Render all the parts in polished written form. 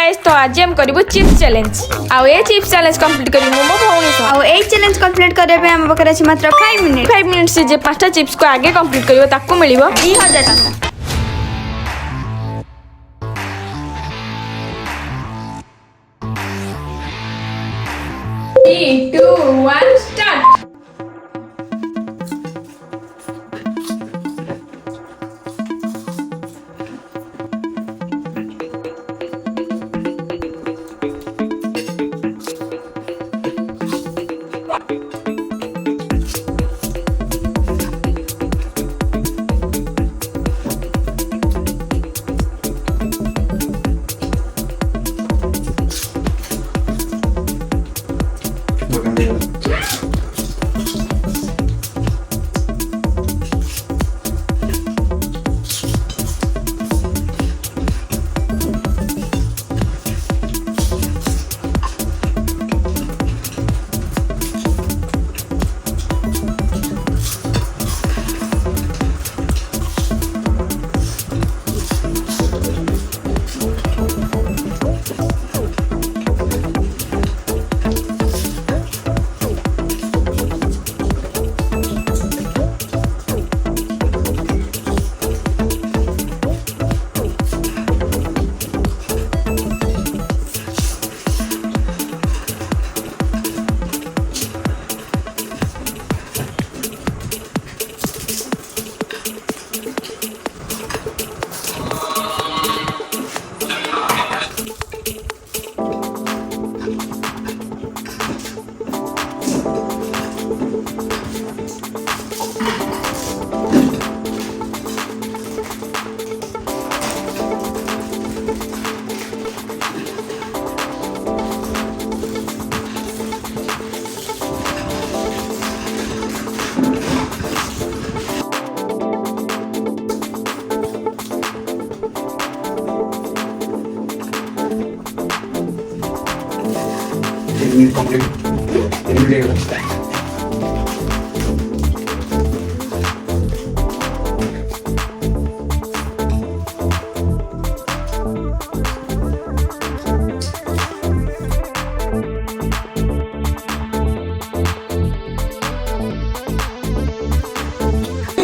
Guys तो आज हम करिवो चिप्स चैलेंज आ ए चिप्स चैलेंज कंप्लीट करी मो भौणी सो आ ए चैलेंज कंप्लीट करे पे हम बकरा छी मात्र 5 मिनिट से जे 5टा चिप्स को आगे कंप्लीट करिवो ताको मिलिवो 2000 टका। 3 2 1 स्टार्ट।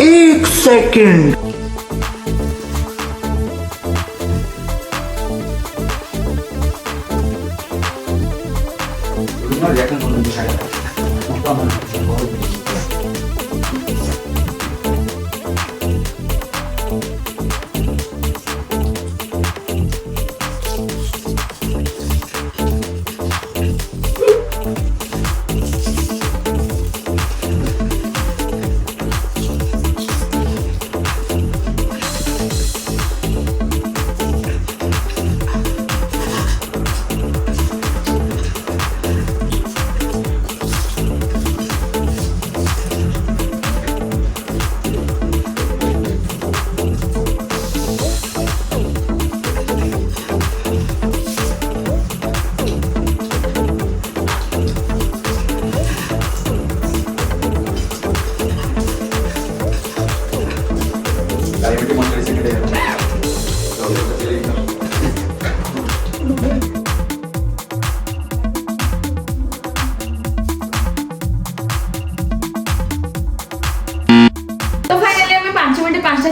एक सेकंड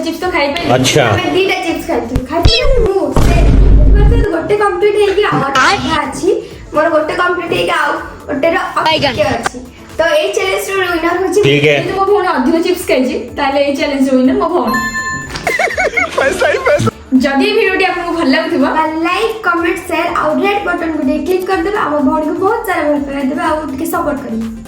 चिप्स तो खाई पे अच्छा मैं दीटा चिप्स खाती मु से मतलब गोटे कंप्लीट हे कि आधा अछि मोर गोटे कंप्लीट हे कि आ गोटे रो अके अछि तो ए चैलेंज रो विनर होछि ठीक है मो भौणी अधिक चिप्स खाइछि ताले ए चैलेंज रो विनर मो भौणी पैसा जदि वीडियो आपको भल लागुथिबा लाइक कमेंट शेयर और रेड बटन को क्लिक कर देबे आ भौणी को बहुत सारा भल पाए देबे आ उनके सपोर्ट करिए।